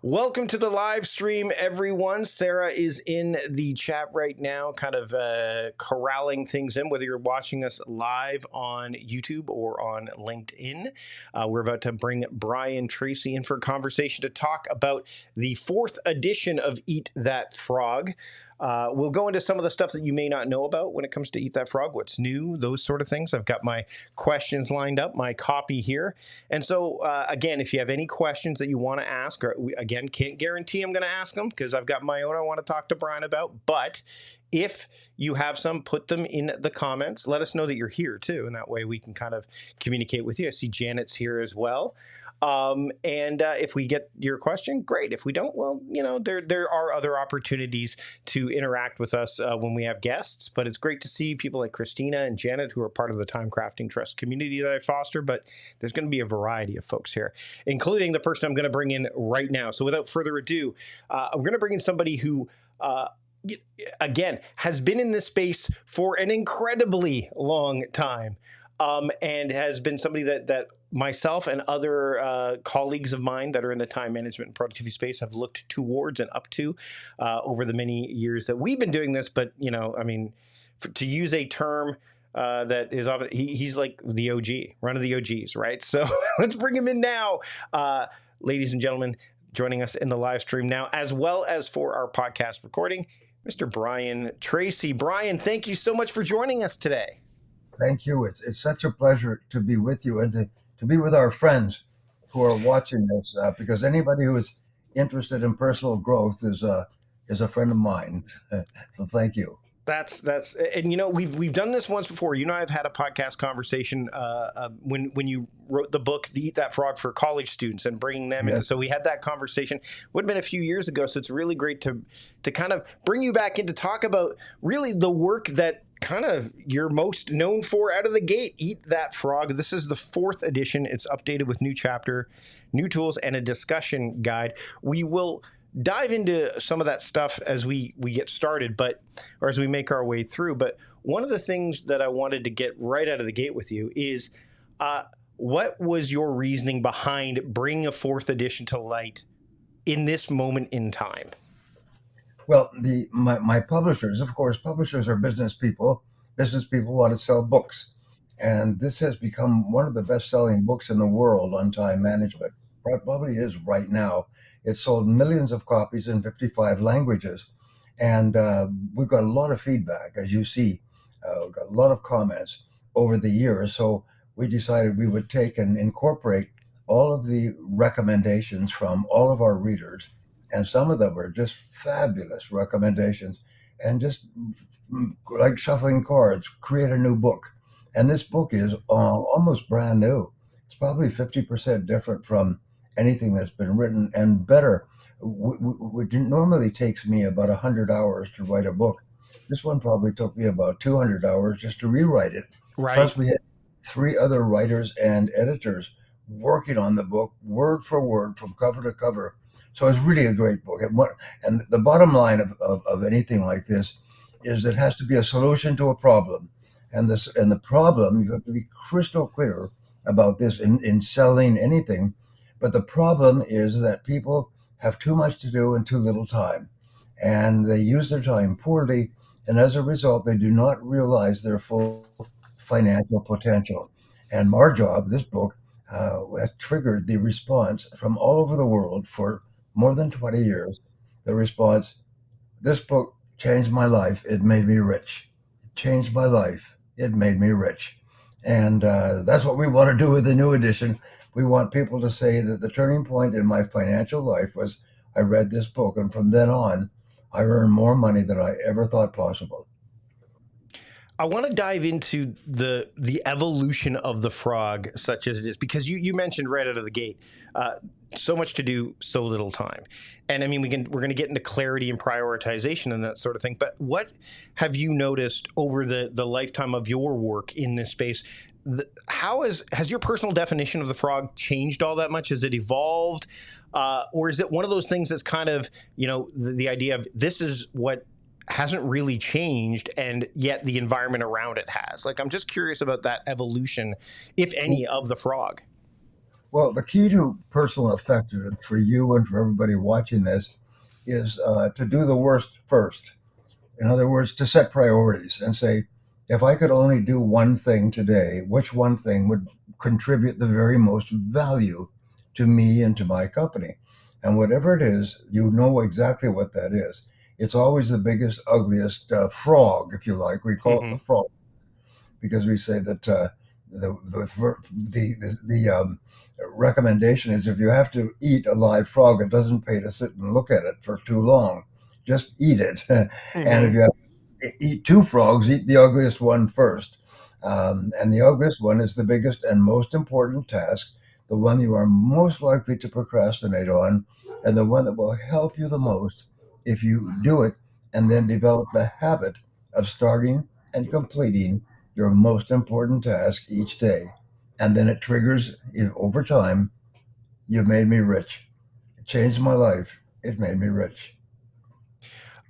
Welcome to the live stream, everyone. Sarah is in the chat right now, kind of corralling things in, whether you're watching us live on YouTube or on LinkedIn. We're about to bring Brian Tracy in for a conversation to talk about the 4th edition of Eat That Frog. We'll go into some of the stuff that you may not know about when it comes to Eat That Frog, what's new, those sort of things. I've got my questions lined up, my copy here. And so, again, if you have any questions that you want to ask, or again, can't guarantee I'm going to ask them because I've got my own I want to talk to Brian about. But if you have some, put them in the comments. Let us know that you're here, too. And that way we can kind of communicate with you. I see Janet's here as well. If we get your question, great. If we don't, well, you know, there are other opportunities to interact with us when we have guests, but it's great to see people like Christina and Janet who are part of the Time Crafting Trust community that I foster, but there's going to be a variety of folks here, including the person I'm going to bring in right now. So without further ado, I'm going to bring in somebody who, again, has been in this space for an incredibly long time. And has been somebody that myself and other colleagues of mine that are in the time management and productivity space have looked towards and up to over the many years that we've been doing this. But, you know, I mean, to use a term that is often, he's like the OG, one of the OGs, right? So let's bring him in now. Ladies and gentlemen, joining us in the live stream now, as well as for our podcast recording, Mr. Brian Tracy. Brian, thank you so much for joining us today. Thank you. It's such a pleasure to be with you and to be with our friends who are watching this, because anybody who is interested in personal growth is a friend of mine. So thank you. That's and you know, we've done this once before. You know, I've had a podcast conversation when you wrote the book The Eat That Frog for college students and bringing them in. So we had that conversation. Would have been a few years ago. So it's really great to kind of bring you back in to talk about really the work that kind of you're most known for out of the gate. Eat That Frog. This is the 4th edition. It's updated with new chapter, new tools, and a discussion guide. We will dive into some of that stuff as we get started, or as we make our way through. But one of the things that I wanted to get right out of the gate with you is what was your reasoning behind bringing a 4th edition to light in this moment in time? Well, my publishers, of course, publishers are business people. Business people want to sell books. And this has become one of the best-selling books in the world on time management. Probably is right now. It's sold millions of copies in 55 languages. And we've got a lot of feedback, as you see. We've got a lot of comments over the years. So we decided we would take and incorporate all of the recommendations from all of our readers. And some of them were just fabulous recommendations, and just like shuffling cards, create a new book. And this book is almost brand new. It's probably 50% different from anything that's been written, and better. It normally takes me about 100 hours to write a book. This one probably took me about 200 hours just to rewrite it. Right. Plus we had 3 other writers and editors working on the book, word for word, from cover to cover. So it's really a great book. And the bottom line of anything like this is it has to be a solution to a problem. And the problem, you have to be crystal clear about this in selling anything. But the problem is that people have too much to do and too little time. And they use their time poorly. And as a result, they do not realize their full financial potential. And our job, this book, has triggered the response from all over the world for more than 20 years. The response: this book changed my life. It made me rich. It changed my life. It made me rich. And that's what we want to do with the new edition. We want people to say that the turning point in my financial life was I read this book, and from then on, I earned more money than I ever thought possible. I want to dive into the evolution of the frog, such as it is, because you mentioned right out of the gate, so much to do, so little time. And I mean, we're going to get into clarity and prioritization and that sort of thing. But what have you noticed over the lifetime of your work in this space? How has your personal definition of the frog changed all that much? Has it evolved? Or is it one of those things that's kind of, you know, the idea of this is what hasn't really changed, and yet the environment around it has? Like, I'm just curious about that evolution, if any, of the frog. Well, the key to personal effectiveness for you and for everybody watching this is to do the worst first. In other words, to set priorities and say, if I could only do one thing today, which one thing would contribute the very most value to me and to my company? And whatever it is, you know exactly what that is. It's always the biggest, ugliest frog, if you like. We call it the Hmm. frog because we say that the recommendation is if you have to eat a live frog, it doesn't pay to sit and look at it for too long. Just eat it. And if Hmm. you have eat two frogs, eat the ugliest one first. And the ugliest one is the biggest and most important task, the one you are most likely to procrastinate on, and the one that will help you the most if you do it and then develop the habit of starting and completing your most important task each day. And then it triggers, over time, you've made me rich. It changed my life. It made me rich.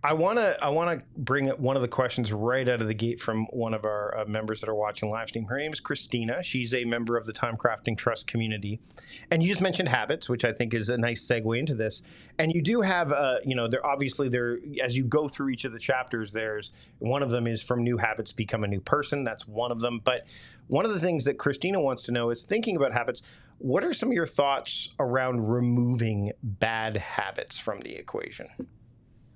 I want to bring one of the questions right out of the gate from one of our members that are watching live stream. Her name is Christina. She's a member of the Time Crafting Trust community, and you just mentioned habits, which I think is a nice segue into this. And you do have, there obviously there as you go through each of the chapters. There's one of them is from new habits become a new person. That's one of them. But one of the things that Christina wants to know is thinking about habits. What are some of your thoughts around removing bad habits from the equation?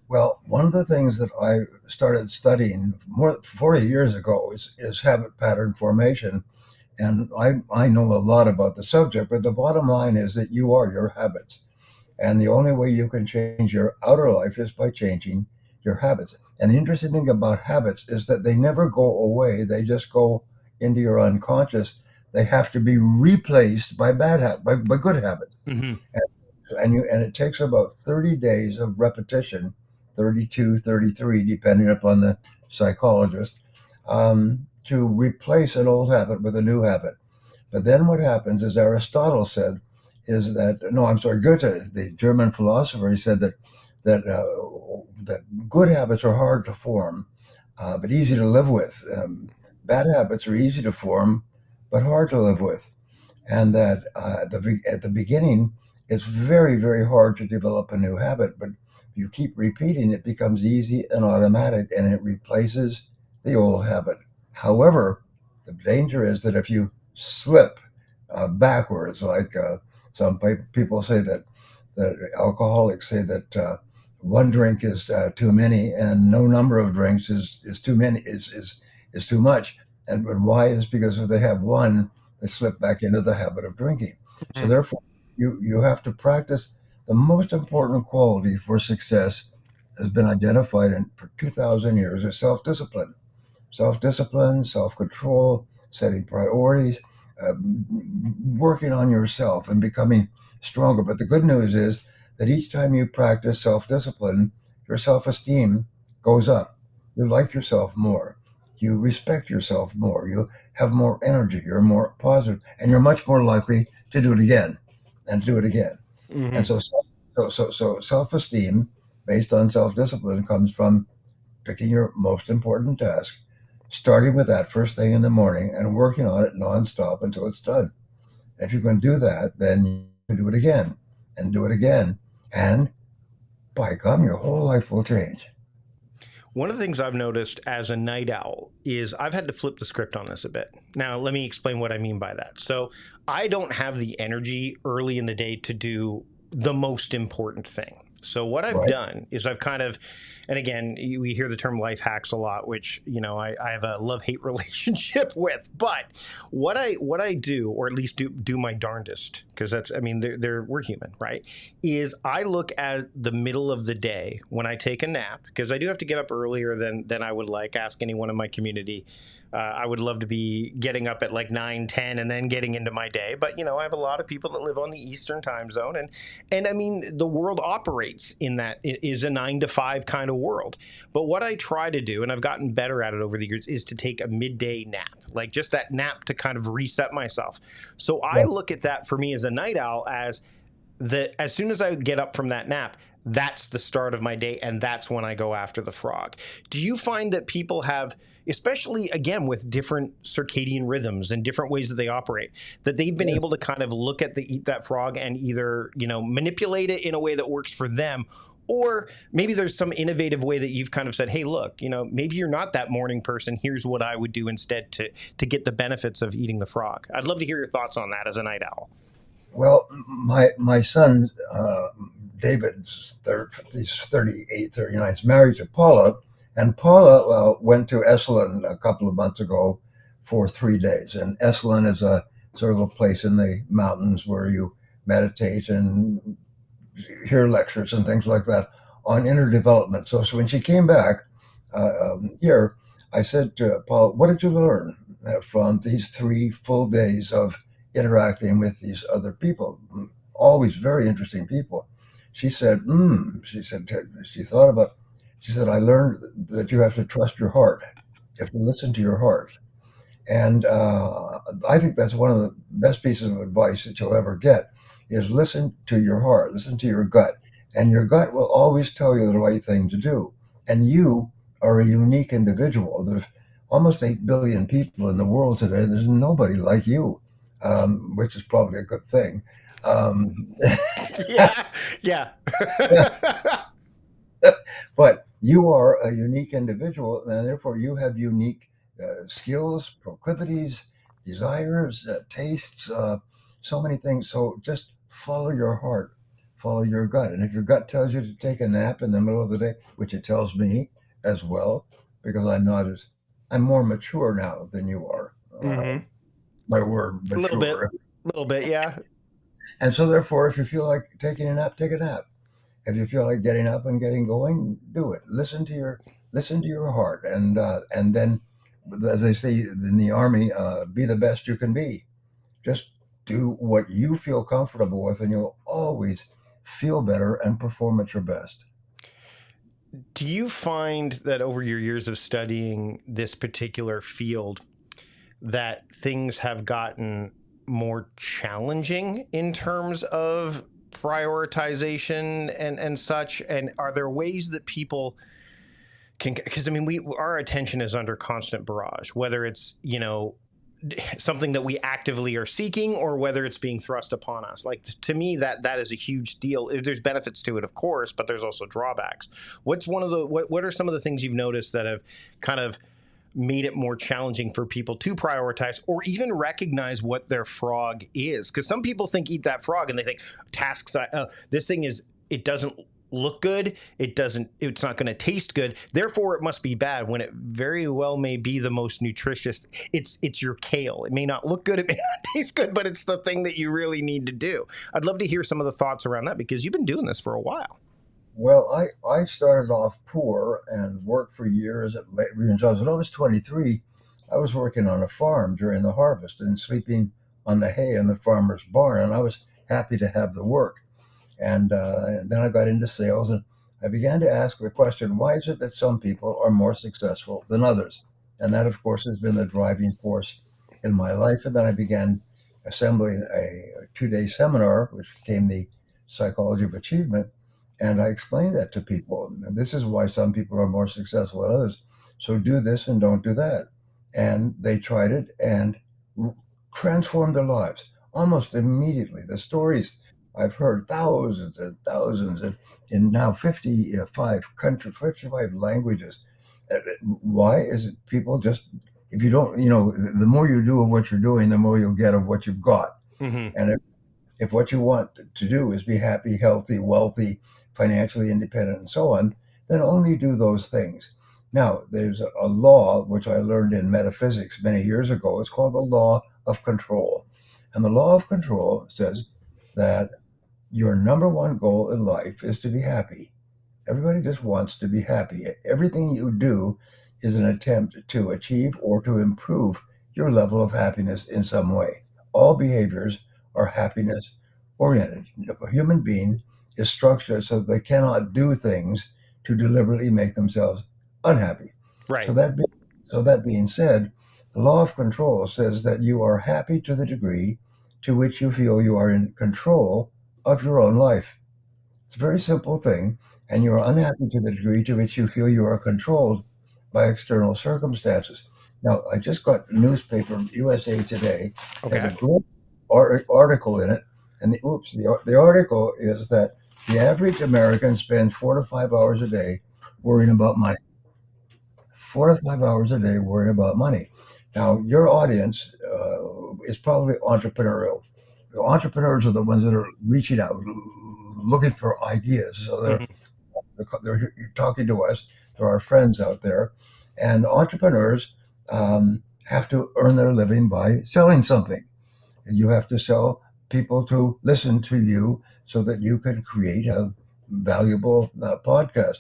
Well, one of the things that I started studying more than 40 years ago is habit pattern formation. And I know a lot about the subject, but the bottom line is that you are your habits. And the only way you can change your outer life is by changing your habits. And the interesting thing about habits is that they never go away, they just go into your unconscious. They have to be replaced by by good habits. Mm-hmm. And it takes about 30 days of repetition, 32, 33, depending upon the psychologist, to replace an old habit with a new habit. But then what happens, as Aristotle said, is that no, I'm sorry, Goethe, the German philosopher, he said that good habits are hard to form, but easy to live with. Bad habits are easy to form, but hard to live with, and that at the beginning, it's very, very hard to develop a new habit, but you keep repeating, it becomes easy and automatic, and it replaces the old habit. However, the danger is that if you slip backwards, like some people say that alcoholics say that one drink is too many, and no number of drinks is too many is too much. And but why is because if they have one, they slip back into the habit of drinking. So therefore, you have to practice the most important quality for success has been identified for 2,000 years as self-discipline. Self-discipline, self-control, setting priorities, uh, working on yourself and becoming stronger. But the good news is that each time you practice self-discipline, your self-esteem goes up. You like yourself more. You respect yourself more. You have more energy. You're more positive, and you're much more likely to do it again and do it again. And Mm-hmm. so self-esteem based on self-discipline comes from picking your most important task, starting with that first thing in the morning and working on it nonstop until it's done. If you can do that, then you can do it again and do it again. And by gum, your whole life will change. One of the things I've noticed as a night owl is I've had to flip the script on this a bit. Now, let me explain what I mean by that. So, I don't have the energy early in the day to do the most important thing. So, what I've Right? done is I've kind of, and again, we hear the term life hacks a lot, which, I have a love hate relationship with. But what I do, or at least do my darndest, because that's, I mean, we're human, right? Is I look at the middle of the day when I take a nap, because I do have to get up earlier than I would like. Ask anyone in my community. I would love to be getting up at like 9, 10, and then getting into my day. But I have a lot of people that live on the Eastern time zone, and I mean the world operates in that it is a 9 to 5 kind of world. But what I try to do, and I've gotten better at it over the years, is to take a midday nap, like just that nap to kind of reset myself. So I Yeah. look at that for me as a night owl as that as soon as I get up from that nap, that's the start of my day, and that's when I go after the frog. Do you find that people have, especially again with different circadian rhythms and different ways that they operate, that they've been Yeah. able to kind of look at the eat that frog and either, manipulate it in a way that works for them, or maybe there's some innovative way that you've kind of said, hey, look, maybe you're not that morning person. Here's what I would do instead to get the benefits of eating the frog. I'd love to hear your thoughts on that as a night owl. Well, my son David's he's 38, 39. He's married to Paula, and Paula went to Esalen a couple of months ago for 3 days. And Esalen is a sort of a place in the mountains where you meditate and hear lectures and things like that on inner development. So when she came back here, I said to Paula, "What did you learn from these 3 full days of interacting with these other people? Always very interesting people." She said, she thought about, she said, "I learned that you have to trust your heart. You have to listen to your heart." And I think that's one of the best pieces of advice that you'll ever get is listen to your heart, listen to your gut. And your gut will always tell you the right thing to do. And you are a unique individual. There's almost 8 billion people in the world today. There's nobody like you, which is probably a good thing. Yeah, yeah. But you are a unique individual, and therefore you have unique skills, proclivities, desires, tastes, so many things. So just follow your heart, follow your gut. And if your gut tells you to take a nap in the middle of the day, which it tells me as well, because I'm more mature now than you are. Hmm. My word, A mature. little bit, yeah. And so therefore, if you feel like taking a nap, take a nap. If you feel like getting up and getting going, do it. Listen to your heart, and then, as they say in the army, be the best you can be. Just do what you feel comfortable with, and you'll always feel better and perform at your best. Do you find that over your years of studying this particular field, that things have gotten more challenging in terms of prioritization and such? And are there ways that people can, because I mean, our attention is under constant barrage, whether it's, something that we actively are seeking or whether it's being thrust upon us. Like, to me, that is a huge deal. There's benefits to it, of course, but there's also drawbacks. What are some of the things you've noticed that have kind of made it more challenging for people to prioritize or even recognize what their frog is? Because some people think eat that frog and they think tasks, this thing is, it doesn't look good, it's not going to taste good, therefore it must be bad, when it very well may be the most nutritious. It's your kale. It may not look good, it may not taste good, but it's the thing that you really need to do. I'd love to hear some of the thoughts around that, because you've been doing this for a while. Well, I started off poor and worked for years at late jobs. When I was 23, I was working on a farm during the harvest and sleeping on the hay in the farmer's barn, and I was happy to have the work. And then I got into sales, and I began to ask the question, why is it that some people are more successful than others? And that, of course, has been the driving force in my life. And then I began assembling a 2 day seminar, which became the Psychology of Achievement. And I explained that to people. And this is why some people are more successful than others. So do this and don't do that. And they tried it and transformed their lives almost immediately. The stories I've heard, thousands and thousands, in now 55 countries, 55 languages. Why is it people just, if you don't, the more you do of what you're doing, the more you'll get of what you've got. Mm-hmm. And if what you want to do is be happy, healthy, wealthy, financially independent, and so on, then only do those things. Now, there's a law which I learned in metaphysics many years ago. It's called the law of control. And the law of control says that your number one goal in life is to be happy. Everybody just wants to be happy. Everything you do is an attempt to achieve or to improve your level of happiness in some way. All behaviors are happiness oriented. A human being is structured so that they cannot do things to deliberately make themselves unhappy. So Right. that, so that being said, the law of control says that you are happy to the degree to which you feel you are in control of your own life. It's a very simple thing, and you're unhappy to the degree to which you feel you are controlled by external circumstances. Now, I just got a newspaper, USA Today, has a Okay. great article in it, and the article is that the average American spends 4 to 5 hours a day worrying about money. 4 to 5 hours a day worrying about money. Now, your audience is probably entrepreneurial. The entrepreneurs are the ones that are reaching out, looking for ideas. So Hmm. they're talking to us. There are friends out there, and entrepreneurs have to earn their living by selling something. And you have to sell people to listen to you so that you can create a valuable podcast.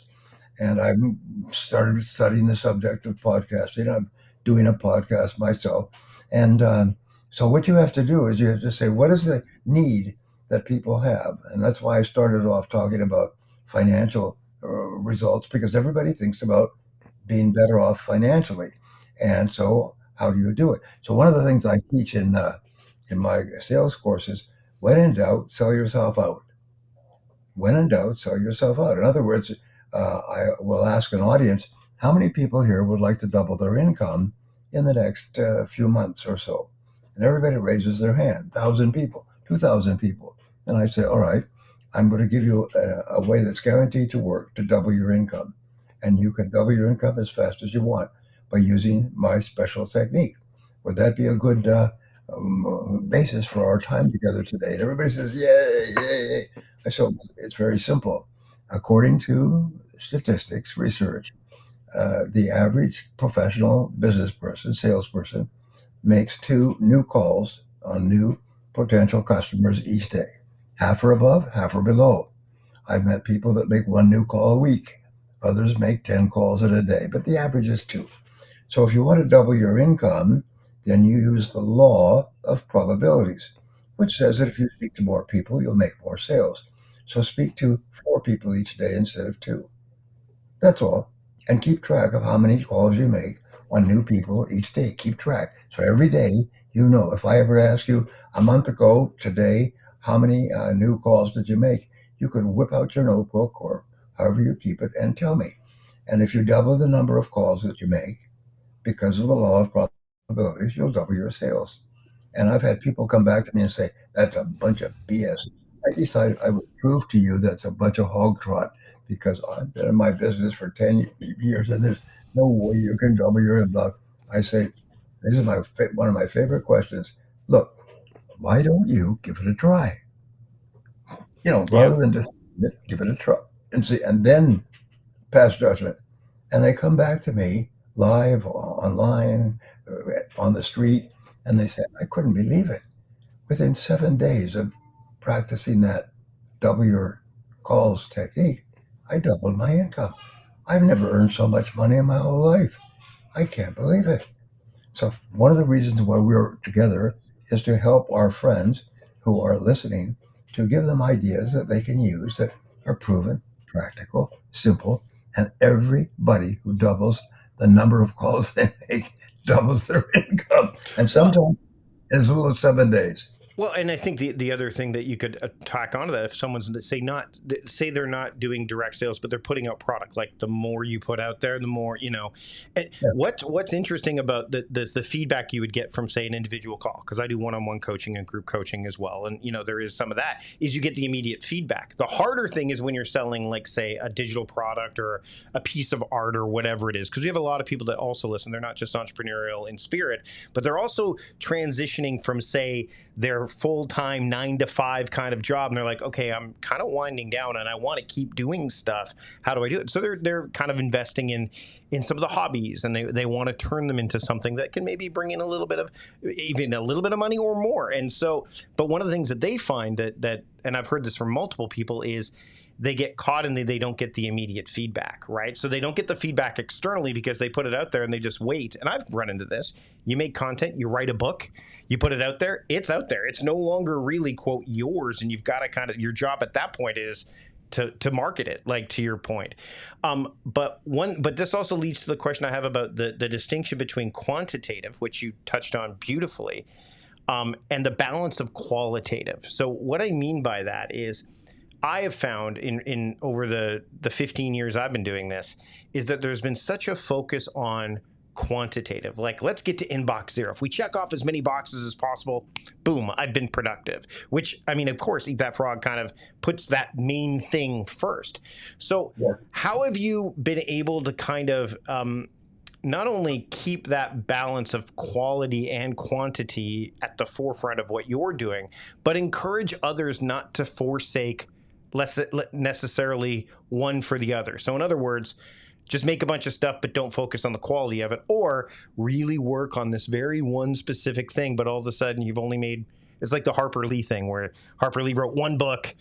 And I've started studying the subject of podcasting. I'm doing a podcast myself. And so, what you have to do is you have to say, what is the need that people have? And that's why I started off talking about financial results, because everybody thinks about being better off financially. And so, how do you do it? So, one of the things I teach in my sales courses, when in doubt, sell yourself out. When in doubt, sell yourself out. In other words, I will ask an audience, how many people here would like to double their income in the next few months or so? And everybody raises their hand, 1,000 people, 2,000 people. And I say, all right, I'm going to give you a way that's guaranteed to work to double your income. And you can double your income as fast as you want by using my special technique. Would that be a good basis for our time together today? And everybody says, yay, yay, yay. So it's very simple. According to statistics, research, the average professional business person, salesperson, makes 2 new calls on new potential customers each day. Half are above, half are below. I've met people that make 1 new call a week. Others make 10 calls in a day, but the average is 2. So if you want to double your income, then you use the law of probabilities, which says that if you speak to more people, you'll make more sales. So speak to 4 people each day instead of 2. That's all. And keep track of how many calls you make on new people each day. Keep track. So every day, you know, if I ever ask you a month ago today, how many new calls did you make? You could whip out your notebook or however you keep it and tell me. And if you double the number of calls that you make, because of the law of probabilities, you'll double your sales. And I've had people come back to me and say, that's a bunch of BS. I decided I would prove to you that's a bunch of hog trot because I've been in my business for 10 years and there's no way you can double your income. I say, this is one of my favorite questions. Look, why don't you give it a try? Yeah. Rather than just give it a try and see, and then pass judgment. And they come back to me live, online, on the street, and they say, I couldn't believe it. Within 7 days of practicing that double your calls technique, I doubled my income. I've never earned so much money in my whole life. I can't believe it. So, one of the reasons why we're together is to help our friends who are listening, to give them ideas that they can use that are proven, practical, simple, and everybody who doubles the number of calls they make doubles their income. And Well, sometimes in as little as 7 days. Well, and I think the other thing that you could tack onto that, if someone's say they're not doing direct sales, but they're putting out product, like the more you put out there, the more you know. Yeah. What's interesting about the feedback you would get from say an individual call, because I do one-on-one coaching and group coaching as well, and there is some of that, is you get the immediate feedback. The harder thing is when you're selling like say a digital product or a piece of art or whatever it is, because we have a lot of people that also listen. They're not just entrepreneurial in spirit, but they're also transitioning from say their full-time 9 to 5 kind of job, and they're like, okay, I'm kind of winding down and I want to keep doing stuff. How do I do it? So they're kind of investing in some of the hobbies, and they want to turn them into something that can maybe bring in a little bit of money or more. And so, but one of the things that they find that and I've heard this from multiple people, is they get caught and they don't get the immediate feedback, right? So they don't get the feedback externally because they put it out there and they just wait. And I've run into this. You make content, you write a book, you put it out there, it's out there. It's no longer really, quote, yours. And you've got to kind of, your job at that point is to market it, like to your point. But this also leads to the question I have about the distinction between quantitative, which you touched on beautifully, and the balance of qualitative. So what I mean by that is, I have found in over the 15 years I've been doing this is that there's been such a focus on quantitative. Like, let's get to inbox zero. If we check off as many boxes as possible, boom, I've been productive. Which, I mean, of course, Eat That Frog kind of puts that main thing first. So how have you been able to kind of not only keep that balance of quality and quantity at the forefront of what you're doing, but encourage others not to forsake necessarily one for the other? So in other words, just make a bunch of stuff, but don't focus on the quality of it, or really work on this very one specific thing, but all of a sudden you've only made, it's like the Harper Lee thing where Harper Lee wrote one book.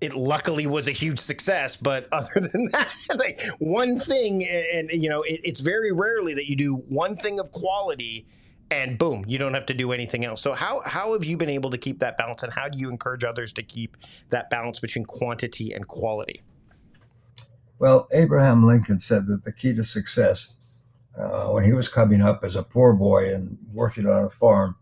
It luckily was a huge success, but other than that, like one thing, and you know, it's very rarely that you do one thing of quality and boom, you don't have to do anything else. So how have you been able to keep that balance, and how do you encourage others to keep that balance between quantity and quality? Well, Abraham Lincoln said that the key to success when he was coming up as a poor boy and working on a farm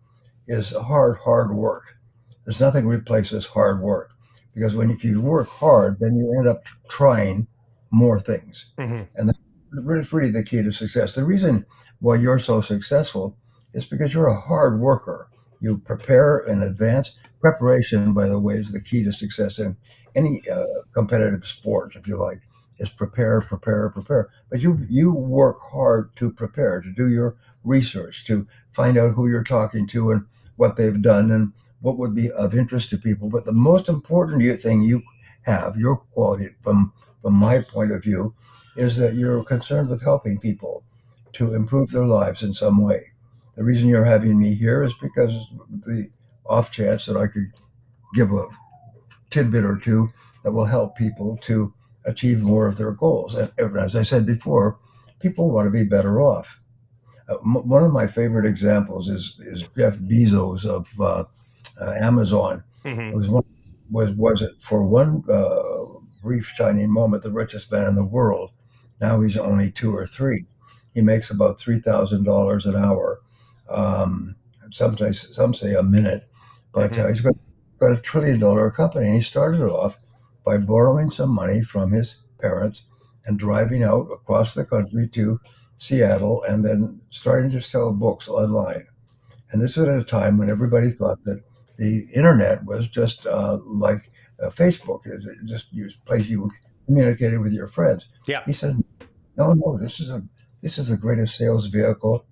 is hard work. There's nothing replaces hard work, because if you work hard, then you end up trying more things. Mm-hmm. And that's really the key to success. The reason why you're so successful is because you're a hard worker. You prepare in advance. Preparation, by the way, is the key to success in any competitive sport, if you like, is prepare. But you work hard to prepare, to do your research, to find out who you're talking to and what they've done and what would be of interest to people. But the most important thing you have, your quality, from my point of view, is that you're concerned with helping people to improve their lives in some way. The reason you're having me here is because the off chance that I could give a tidbit or two that will help people to achieve more of their goals. And as I said before, people want to be better off. One of my favorite examples is Jeff Bezos of Amazon. Mm-hmm. Was it for one brief shining moment the richest man in the world? Now he's only two or three. He makes about $3,000 an hour. Some say a minute, but he's got a $1 trillion company. And he started off by borrowing some money from his parents and driving out across the country to Seattle and then starting to sell books online. And this was at a time when everybody thought that the internet was just like Facebook. It was just a place you communicated with your friends. Yeah. He said, no, this is the greatest sales vehicle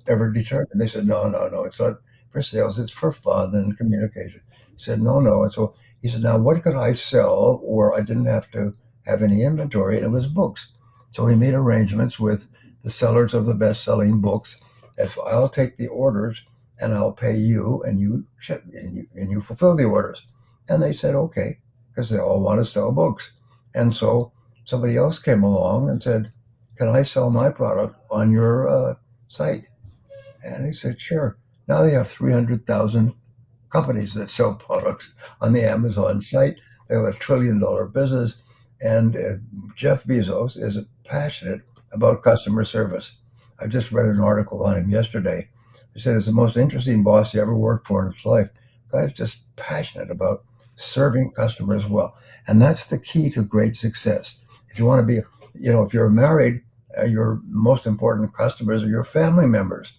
ever determined. They said, no, it's not for sales. It's for fun and communication. He said, no. And so he said, now what could I sell where I didn't have to have any inventory? And it was books. So he made arrangements with the sellers of the best-selling books. If I'll take the orders and I'll pay you, and you ship and you fulfill the orders. And they said, okay, because they all want to sell books. And so somebody else came along and said, can I sell my product on your site? And he said, sure. Now they have 300,000 companies that sell products on the Amazon site. They have $1 trillion business. And Jeff Bezos is passionate about customer service. I just read an article on him yesterday. He said it's the most interesting boss he ever worked for in his life. The guy's just passionate about serving customers well. And that's the key to great success. If you want to be, if you're married, your most important customers are your family members.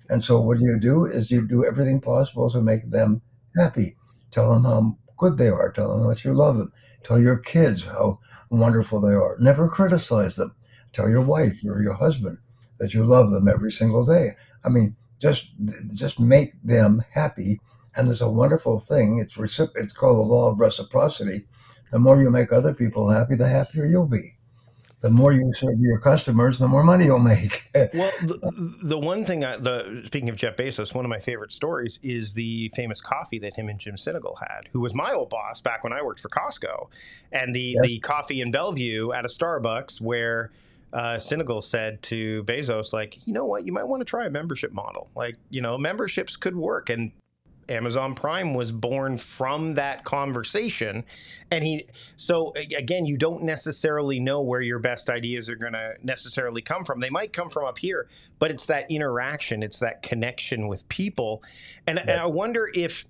And so what you do is you do everything possible to make them happy. Tell them how good they are. Tell them that you love them. Tell your kids how wonderful they are. Never criticize them. Tell your wife or your husband that you love them every single day. I mean, just make them happy. And there's a wonderful thing. It's called the law of reciprocity. The more you make other people happy, the happier you'll be. The more you serve your customers, the more money you'll make. Well, the one thing, speaking of Jeff Bezos, one of my favorite stories is the famous coffee that him and Jim Sinegal had, who was my old boss back when I worked for Costco, and the coffee in Bellevue at a Starbucks where Sinegal said to Bezos, like, you know what, you might want to try a membership model. Like, memberships could work. And Amazon Prime was born from that conversation. And so again, you don't necessarily know where your best ideas are going to necessarily come from. They might come from up here, but it's that interaction, it's that connection with people. And I wonder if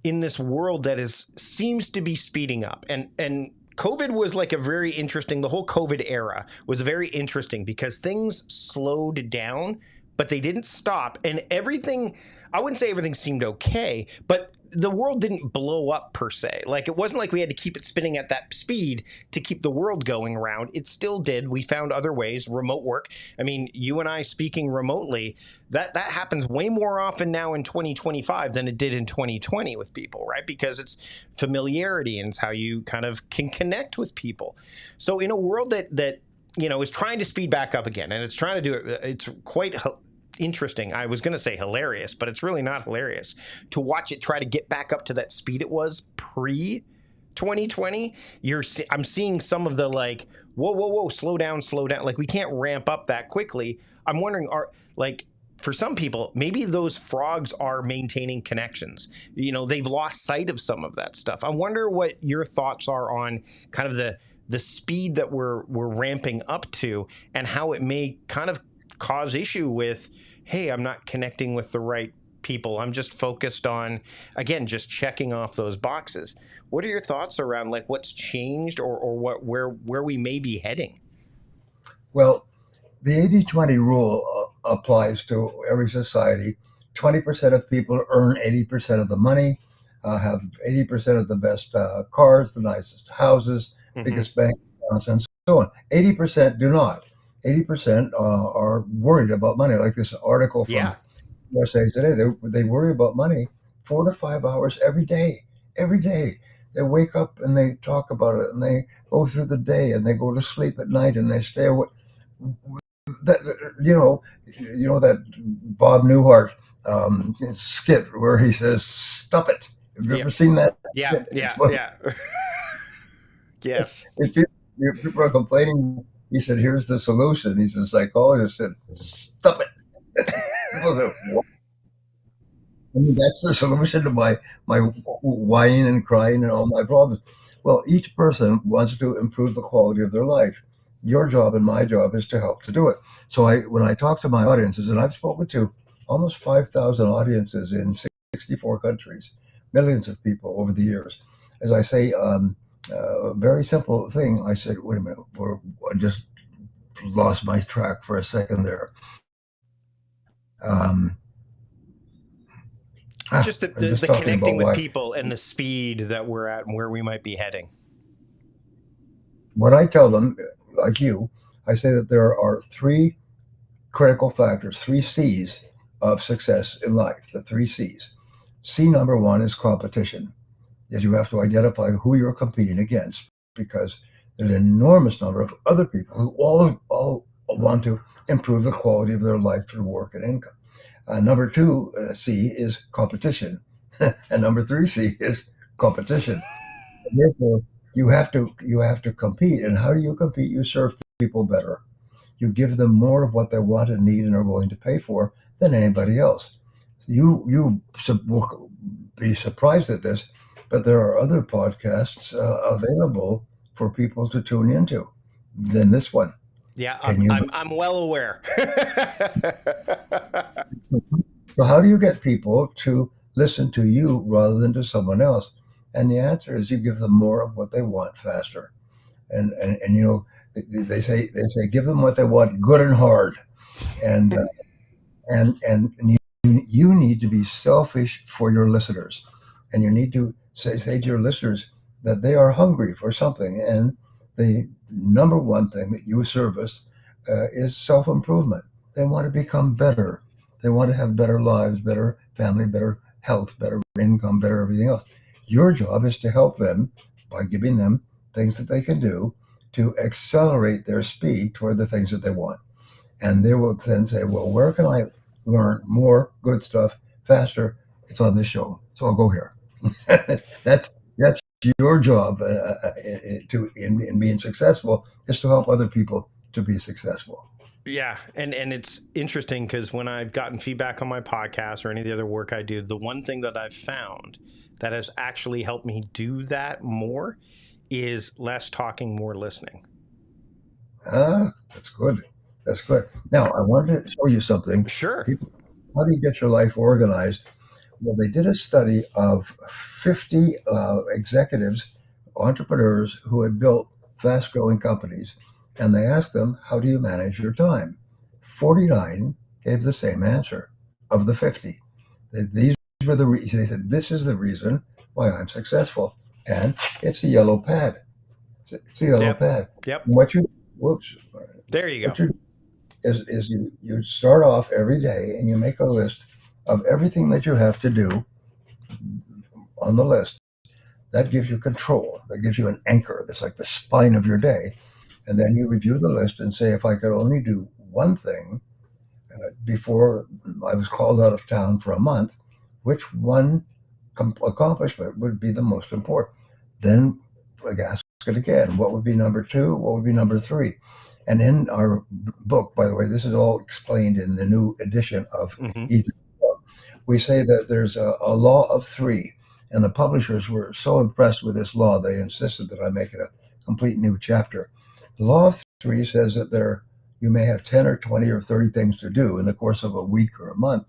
in this world that seems to be speeding up. And COVID was like a very interesting, the whole COVID era was very interesting because things slowed down, but they didn't stop. And everything, I wouldn't say everything seemed okay, but the world didn't blow up per se. Like, it wasn't like we had to keep it spinning at that speed to keep the world going around. It still did. We found other ways, remote work. I mean, you and I speaking remotely, that happens way more often now in 2025 than it did in 2020 with people, right? Because it's familiarity and it's how you kind of can connect with people. So in a world that is trying to speed back up again, and it's trying to do it, it's quite interesting. I was going to say hilarious, but it's really not hilarious to watch it try to get back up to that speed it was pre 2020. I'm seeing some of the like, whoa, slow down. Like, we can't ramp up that quickly. I'm wondering, for some people, maybe those frogs are maintaining connections. They've lost sight of some of that stuff. I wonder what your thoughts are on kind of the speed that we're ramping up to, and how it may kind of cause issue with, hey, I'm not connecting with the right people. I'm just focused on, again, just checking off those boxes. What are your thoughts around like what's changed or where we may be heading? Well, the 80-20 rule applies to every society. 20% of people earn 80% of the money, have 80% of the best cars, the nicest houses, biggest bank accounts, and so on. 80% do not. 80% are worried about money. Like this article from USA Today, they worry about money 4 to 5 hours every day. Every day. They wake up and they talk about it, and they go through the day, and they go to sleep at night, and they stay awake. That, that Bob Newhart skit where he says, "Stop it." Have you ever seen that? Yeah. Yes. If people are complaining, he said, "Here's the solution." He's a psychologist. Said, "Stop it." People said, "What?" I mean, that's the solution to my whining and crying and all my problems. Well, each person wants to improve the quality of their life. Your job and my job is to help to do it. So when I talk to my audiences, and I've spoken to almost 5,000 audiences in 64 countries, millions of people over the years, as I say, a very simple thing. I said, wait a minute, I just lost my track for a second there. Just the connecting with people and the speed that we're at and where we might be heading. What I tell them, like you, I say that there are 3 critical factors, 3 C's of success in life, the 3 C's. C number 1 is competition. Is you have to identify who you're competing against, because there's an enormous number of other people who all want to improve the quality of their life through work and income. Number 2 C is competition, and number 3 C is competition. And therefore, you have to compete. And how do you compete? You serve people better. You give them more of what they want and need and are willing to pay for than anybody else. You will be surprised at this, but there are other podcasts available for people to tune into than this one. Yeah, I'm well aware. So how do you get people to listen to you rather than to someone else? And the answer is you give them more of what they want faster. And they say give them what they want good and hard. And you need to be selfish for your listeners. And you need to say to your listeners that they are hungry for something. And the number one thing that you service is self-improvement. They want to become better. They want to have better lives, better family, better health, better income, better everything else. Your job is to help them by giving them things that they can do to accelerate their speed toward the things that they want. And they will then say, well, where can I learn more good stuff faster? It's on this show. So I'll go here. That's your job in being successful, is to help other people to be successful. Yeah. And it's interesting because when I've gotten feedback on my podcast or any of the other work I do, the one thing that I've found that has actually helped me do that more is less talking, more listening. That's good. Now, I wanted to show you something. Sure. How do you get your life organized? Well, they did a study of 50 executives, entrepreneurs who had built fast growing companies, and they asked them, how do you manage your time? 49 gave the same answer of the 50. These were they said, this is the reason why I'm successful. And it's a yellow pad. It's a yellow Yep. pad. Yep. What you, whoops, There you go. what you is you start off every day and you make a list of everything that you have to do on the list. That gives you control. That gives you an anchor. That's like the spine of your day. And then you review the list and say, if I could only do one thing before I was called out of town for a month, which one accomplishment would be the most important? Then like, ask it again. What would be number two? What would be number three? And in our book, by the way, this is all explained in the new edition of Hmm. Ethan. We say that there's a law of three, and the publishers were so impressed with this law they insisted that I make it a complete new chapter. The law of three says that you may have 10 or 20 or 30 things to do in the course of a week or a month,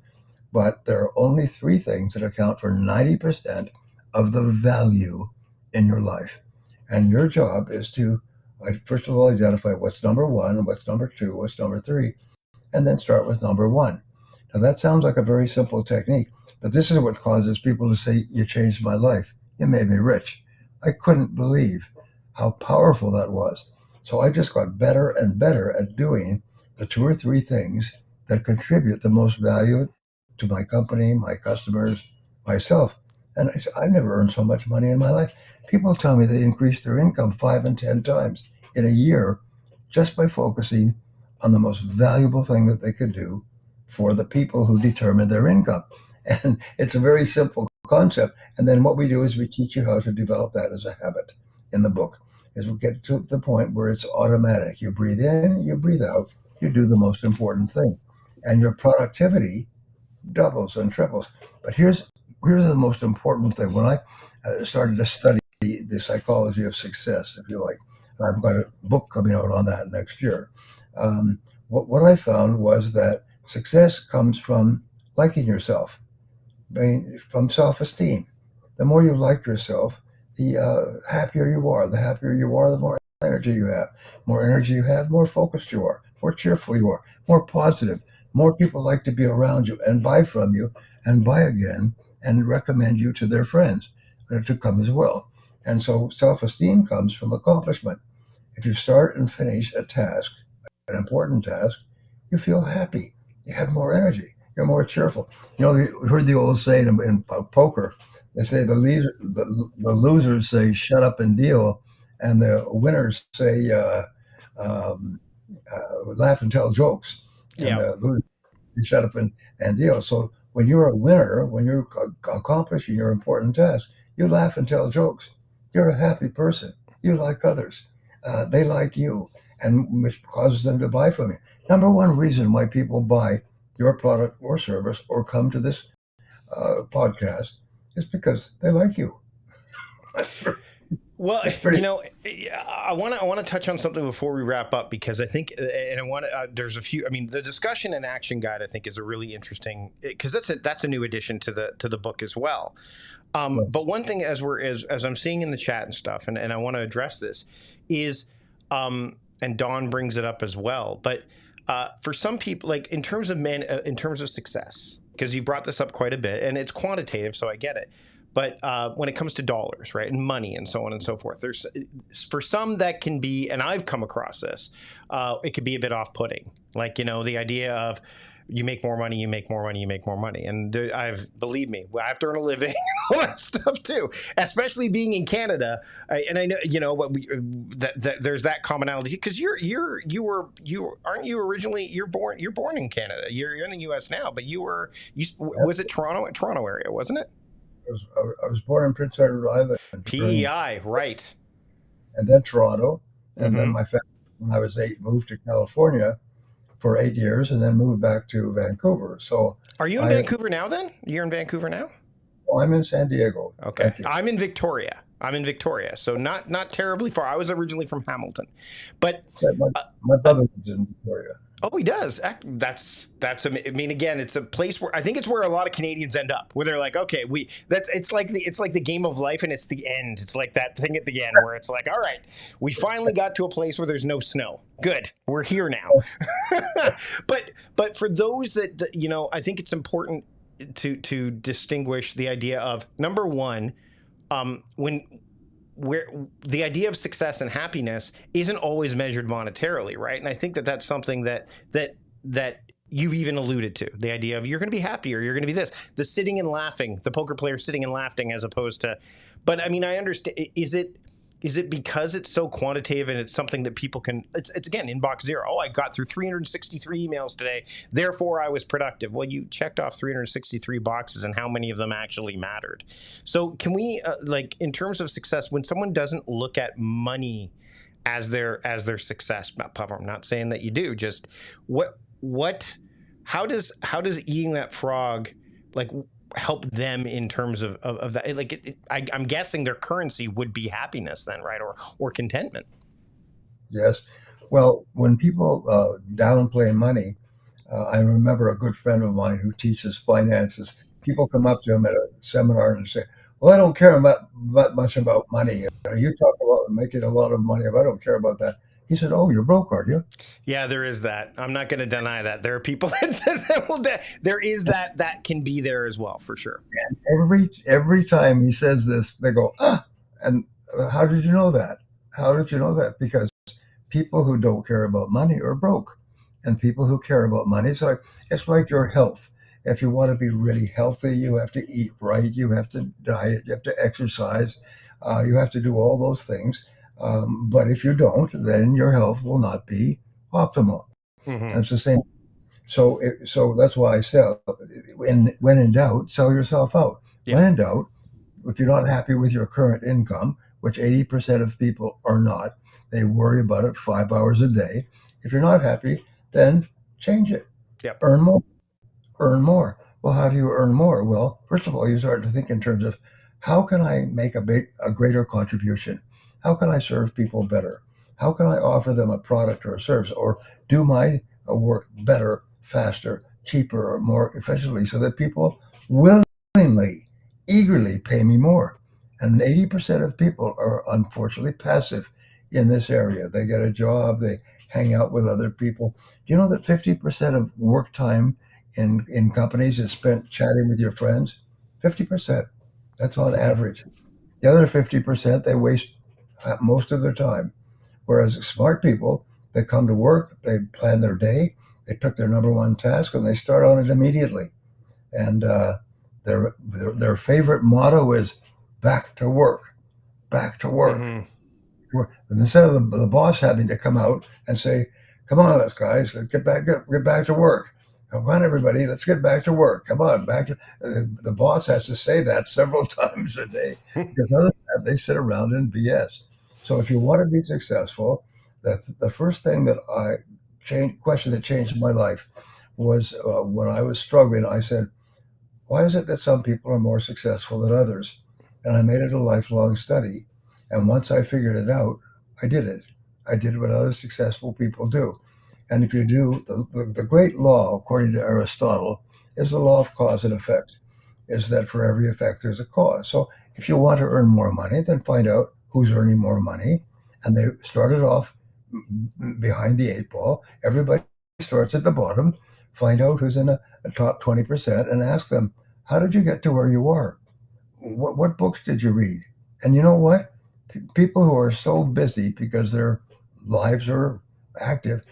but there are only three things that account for 90% of the value in your life. And your job is to, first of all, identify what's number one, what's number two, what's number three, and then start with number one. Now, that sounds like a very simple technique, but this is what causes people to say, you changed my life. You made me rich. I couldn't believe how powerful that was. So I just got better and better at doing the two or three things that contribute the most value to my company, my customers, myself. And I've never earned so much money in my life. People tell me they increased their income 5 and 10 times in a year just by focusing on the most valuable thing that they could do for the people who determine their income. And it's a very simple concept. And then what we do is we teach you how to develop that as a habit in the book. Is we get to the point where it's automatic. You breathe in, you breathe out, you do the most important thing. And your productivity doubles and triples. But here's the most important thing. When I started to study the psychology of success, if you like, and I've got a book coming out on that next year. Um, what I found was that success comes from liking yourself, I mean, from self-esteem. The more you like yourself, the happier you are. The happier you are, the more energy you have. More energy you have, more focused you are, more cheerful you are, more positive. More people like to be around you and buy from you and buy again and recommend you to their friends to come as well. And so self-esteem comes from accomplishment. If you start and finish a task, an important task, you feel happy. You have more energy. You're more cheerful. You know, you heard the old saying in poker. They say the losers say "shut up and deal," and the winners say um, "laugh and tell jokes." And Yeah. the losers say "shut up and deal." So when you're a winner, when you're accomplishing your important task, you laugh and tell jokes. You're a happy person. You like others. They like you, and which causes them to buy from you. Number one reason why people buy your product or service or come to this podcast is because they like you. Well, It's pretty. I want to touch on something before we wrap up because I think, and I want to. There's a few. I mean, the discussion and action guide I think is a really interesting because that's a new addition to the book as well. Yes. But one thing as I'm seeing in the chat and stuff, and I want to address this is, and Dawn brings it up as well. But for some people, like in terms of success, because you brought this up quite a bit, and it's quantitative, so I get it. But when it comes to dollars, right, and money, and so on and so forth, there's for some that can be, and I've come across this, it could be a bit off-putting. Like the idea of you make more money, you make more money, you make more money, and believe me, I have to earn a living, and all that stuff too. Especially being in Canada, and I know what that there's that commonality because aren't you originally you're born in Canada, you're in the U.S. now, but was it Toronto area, wasn't it? I was born in Prince Edward Island during, PEI, right. and then Toronto, and then Mm-hmm. my family, when I was 8, moved to California for 8 years, and then moved back to Vancouver. So Are you in I, Vancouver now then? You're in Vancouver now? I'm in San Diego. Okay. Thank you. I'm in Victoria. So not terribly far. I was originally from Hamilton. But Yeah, my uh, brother lives in Victoria. Oh, he does. I mean, again, it's a place where I think it's where a lot of Canadians end up, where they're like, okay, it's like the game of life, and it's the end. It's like that thing at the end where it's like, all right, we finally got to a place where there's no snow. Good, we're here now. But for those that I think it's important to distinguish the idea of, number one, when where the idea of success and happiness isn't always measured monetarily, right? And I think that that's something that you've even alluded to, the idea of you're going to be happy or you're going to be this, the sitting and laughing, the poker player sitting and laughing, as opposed to, but I mean, I understand. Is it because it's so quantitative and it's something that people can, it's again, inbox zero. Oh, I got through 363 emails today, therefore I was productive. Well, you checked off 363 boxes, and how many of them actually mattered? So can we, like, in terms of success, when someone doesn't look at money as their success, I'm not saying that you do, just how does eating that frog, like, help them in terms of that? Like, I'm guessing their currency would be happiness then, right? Or contentment. Yes. Well, when people downplay money, I remember a good friend of mine who teaches finances. People come up to him at a seminar and say, "Well, I don't care much about money. You talk about making a lot of money, but I don't care about that." He said, "Oh, you're broke, are you?" Yeah, there is that. I'm not going to deny that. There are people there is that can be there as well, for sure. And every time he says this, they go, "Ah!" And how did you know that? How did you know that? Because people who don't care about money are broke, and people who care about money, it's like your health. If you want to be really healthy, you have to eat right, you have to diet, you have to exercise, you have to do all those things. But if you don't, then your health will not be optimal. Mm-hmm. And it's the same. So that's why I sell. When in doubt, sell yourself out. Yeah. When in doubt, if you're not happy with your current income, which 80% of people are not, they worry about it 5 hours a day. If you're not happy, then change it. Yep. Earn more. Earn more. Well, how do you earn more? Well, first of all, you start to think in terms of how can I make a greater contribution? How can I serve people better? How can I offer them a product or a service, or do my work better, faster, cheaper, or more efficiently, so that people willingly, eagerly pay me more? And 80% of people are unfortunately passive in this area. They get a job, they hang out with other people. Do you know that 50% of work time in companies is spent chatting with your friends? 50%. That's on average. The other 50%, they waste most of their time. Whereas smart people, they come to work, they plan their day, they pick their number one task, and they start on it immediately. And their favorite motto is back to work, back to work. Mm-hmm. And instead of the boss having to come out and say, "Come on, let's guys, let's get back to work. Come on, everybody, let's get back to work. Come on, back to." The boss has to say that several times a day, because other than that, they sit around and BS. So if you want to be successful, the first thing that question that changed my life was when I was struggling. I said, "Why is it that some people are more successful than others?" And I made it a lifelong study. And once I figured it out, I did it. I did what other successful people do. And if you do, the great law, according to Aristotle, is the law of cause and effect, is that for every effect, there's a cause. So if you want to earn more money, then find out who's earning more money. And they started off behind the eight ball. Everybody starts at the bottom. Find out who's in the top 20% and ask them, how did you get to where you are? What books did you read? And you know what? People who are so busy because their lives are active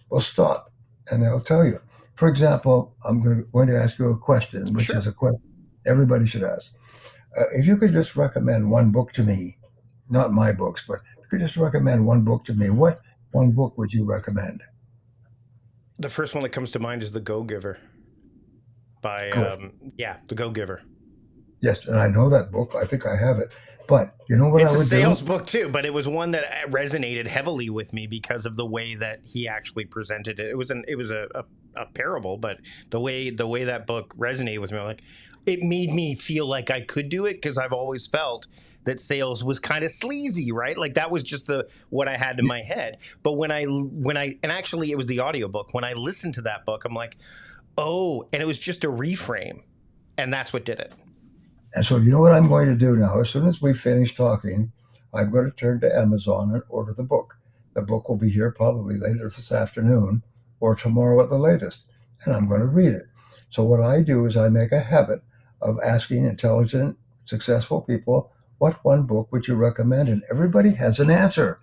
will stop and they'll tell you. For example, I'm going to ask you a question, which is Sure. a question everybody should ask. If you could just recommend one book to me, not my books, but if you could just recommend one book to me, what one book would you recommend? The first one that comes to mind is The Go-Giver by, Good. The Go-Giver. Yes, and I know that book. I think I have it. But you know what I It's a would do? sales book too, but it was one that resonated heavily with me because of the way that he actually presented it. It was a parable, but the way that book resonated with me, I'm like, it made me feel like I could do it because I've always felt that sales was kind of sleazy, right? Like that was just the what I had in my head. But when I and actually it was the audiobook. When I listened to that book, I'm like, "Oh," and it was just a reframe. And that's what did it. And so, you know what I'm going to do now? As soon as we finish talking, I'm going to turn to Amazon and order the book. The book will be here probably later this afternoon or tomorrow at the latest, and I'm going to read it. So, what I do is I make a habit of asking intelligent, successful people, what one book would you recommend? And everybody has an answer.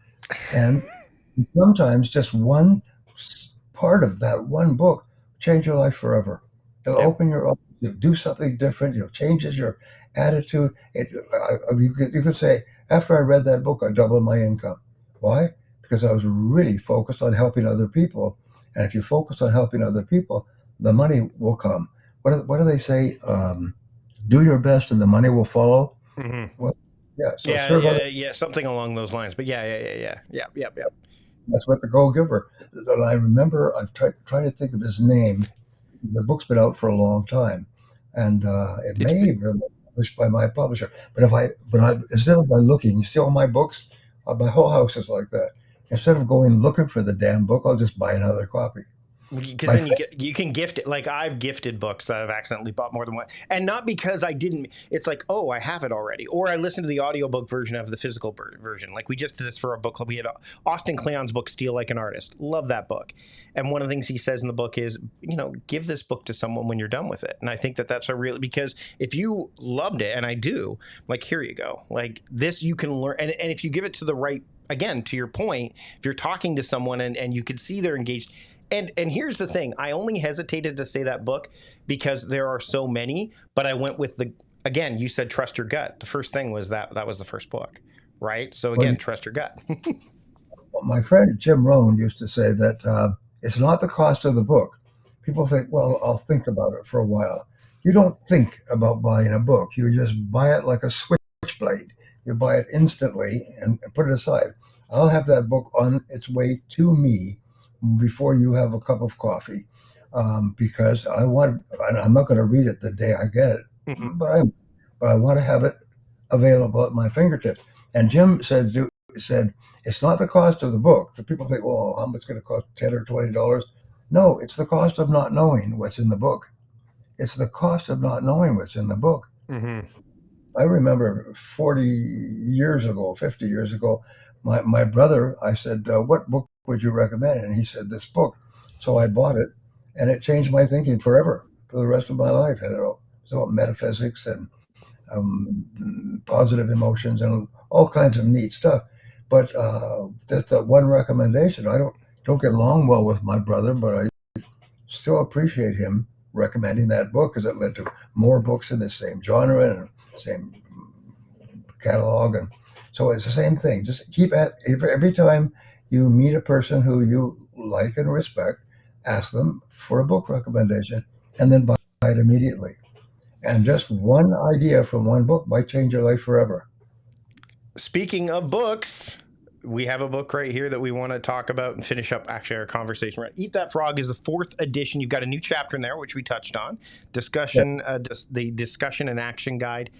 And sometimes just one part of that one book change your life forever. It'll Yep. open your eyes. You'll do something different. It changes your attitude. You could say, after I read that book, I doubled my income. Why? Because I was really focused on helping other people. And if you focus on helping other people, the money will come. What do they say? Do your best and the money will follow. Mm-hmm. Well, yeah. So Yeah, serve other. yeah, yeah, something along those lines. But yeah. That's what the Go Giver. And I remember I've tried to think of his name. The book's been out for a long time, and it It's may been, even have been published by my publisher. But instead of by looking, you see all my books, my whole house is like that. Instead of going looking for the damn book, I'll just buy another copy. because My then friend, you can gift it. Like I've gifted books that I've accidentally bought more than one, and not because I didn't. It's like, oh, I have it already, or I listened to the audiobook version of the physical version. Like we just did this for a book club. We had Austin Kleon's book Steal Like an Artist. Love that book. And one of the things he says in the book is, give this book to someone when you're done with it. And I think that that's a real, because if you loved it, and I do, like, here you go, like this you can learn. And if you give it to the right, again, to your point, if you're talking to someone and you can see they're engaged. And here's the thing, I only hesitated to say that book because there are so many, but I went with again, you said trust your gut. The first thing was that was the first book, right? So well, again, trust your gut. my friend Jim Rohn used to say that it's not the cost of the book. People think, well, I'll think about it for a while. You don't think about buying a book. You just buy it like a switchblade. You buy it instantly and put it aside. I'll have that book on its way to me before you have a cup of coffee, because I want. And I'm not going to read it the day I get it, Mhm. but I want to have it available at my fingertips. And Jim said it's not the cost of the book. The people think, well, how much going to cost, $10 or $20? No, it's the cost of not knowing what's in the book. It's the cost of not knowing what's in the book. Mhm. I remember 40 years ago, 50 years ago, my brother, I said, what book would you recommend? And he said, this book. So I bought it, and it changed my thinking forever, for the rest of my life. And it's about metaphysics and positive emotions and all kinds of neat stuff. But that's the one recommendation. I don't get along well with my brother, but I still appreciate him recommending that book because it led to more books in the same genre and same catalog. And so it's the same thing. Just keep at every time you meet a person who you like and respect, ask them for a book recommendation and then buy it immediately. And just one idea from one book might change your life forever. Speaking of books, we have a book right here that we want to talk about and finish up actually our conversation. Right, Eat That Frog is the 4th edition. You've got a new chapter in there, which we touched on. Yeah, The discussion and action guide.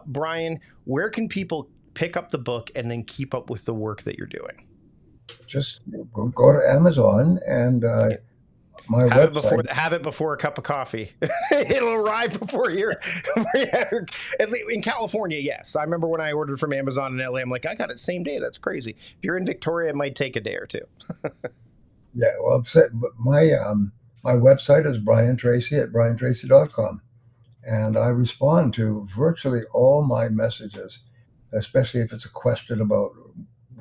Brian, where can people pick up the book and then keep up with the work that you're doing? just go to Amazon and my website. Have it before a cup of coffee. It'll arrive before in California. Yes, I remember when I ordered from Amazon in LA. I'm like, I got it same day. That's crazy. If you're in Victoria, it might take a day or two. Yeah, well, but my website is Brian Tracy at briantracy.com, and I respond to virtually all my messages, especially if it's a question about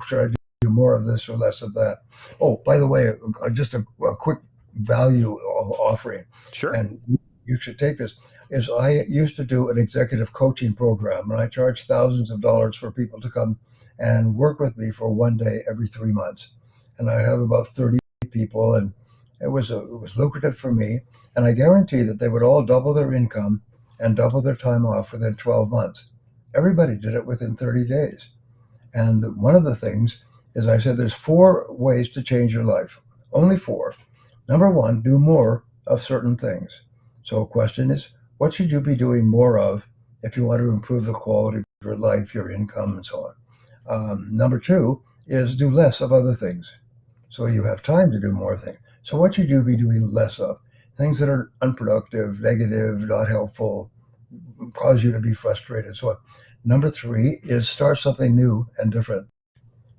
should I do more of this or less of that. Oh, by the way, just a quick value offering, Sure. and you should take this. Is I used to do an executive coaching program, and I charged thousands of dollars for people to come and work with me for one day every 3 months, and I have about 30 people, and it was lucrative for me, and I guarantee that they would all double their income and double their time off within 12 months. Everybody did it within 30 days. And one of the things is I said there's 4 ways to change your life. Only 4. Number 1, do more of certain things. So the question is, What should you be doing more of if you want to improve the quality of your life, your income, and so on? Number two is do less of other things so you have time to do more things. So what should you be doing less of? Things that are unproductive, negative, not helpful, cause you to be frustrated. So number three is start something new and different,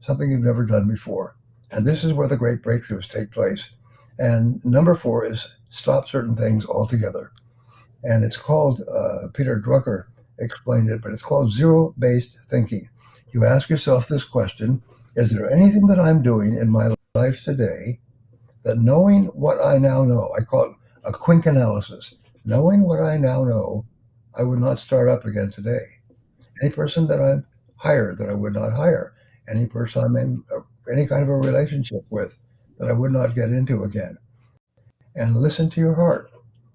something you've never done before. And this is where the great breakthroughs take place. And number four is stop certain things altogether. And it's called, Peter Drucker explained it, but it's called zero-based thinking. You ask yourself this question: is there anything that I'm doing in my life today that, knowing what I now know, I call it a quink analysis, knowing what I now know, I would not start up again today? Any person that I hire that I would not hire, any person I'm in any kind of a relationship with that I would not get into again. And listen to your heart,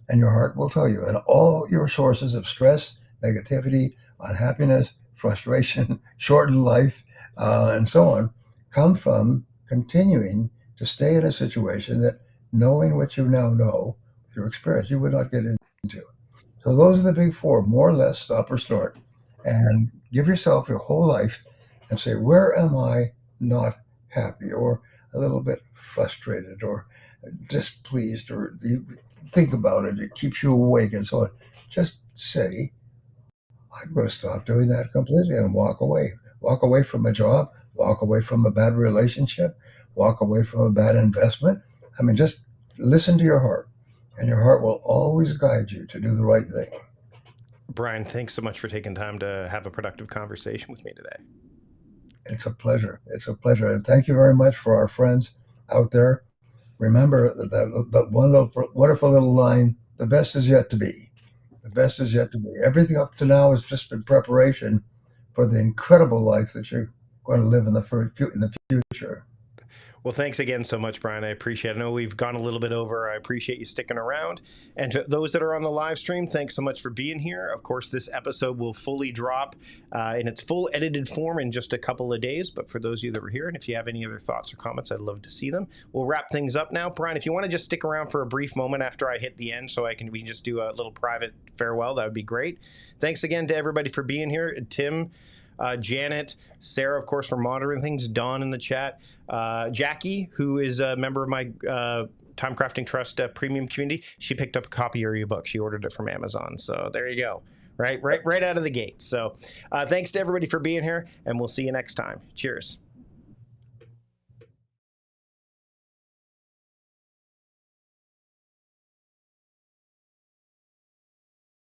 and your heart will tell you. And all your sources of stress, negativity, unhappiness, frustration, shortened life, and so on, come from continuing to stay in a situation that, knowing what you now know, your experience, you would not get into. So those are the big four: more, less, stop, or start. And give yourself your whole life and say, where am I not happy, or a little bit frustrated, or displeased, or you think about it, it keeps you awake, and so on. Just say, I'm going to stop doing that completely and walk away. Walk away from a job, walk away from a bad relationship, walk away from a bad investment. I mean, just listen to your heart, and your heart will always guide you to do the right thing. Brian, thanks so much for taking time to have a productive conversation with me today. It's a pleasure. It's a pleasure. And thank you very much for our friends out there. Remember that wonderful little line: the best is yet to be. The best is yet to be. Everything up to now has just been preparation for the incredible life that you're going to live in the future. Well, thanks again so much, Brian. I appreciate it. I know we've gone a little bit over. I appreciate you sticking around. And to those that are on the live stream, thanks so much for being here. Of course, this episode will fully drop in its full edited form in just a couple of days. But for those of you that were here, and if you have any other thoughts or comments, I'd love to see them. We'll wrap things up now. Brian, if you want to just stick around for a brief moment after I hit the end so we can just do a little private farewell, that would be great. Thanks again to everybody for being here. Tim, Janet, Sarah, of course, for monitoring things, Dawn in the chat, Jackie, who is a member of my Time Crafting Trust premium community. She picked up a copy of your book. She ordered it from Amazon. So there you go. Right out of the gate. So thanks to everybody for being here, and we'll see you next time. Cheers.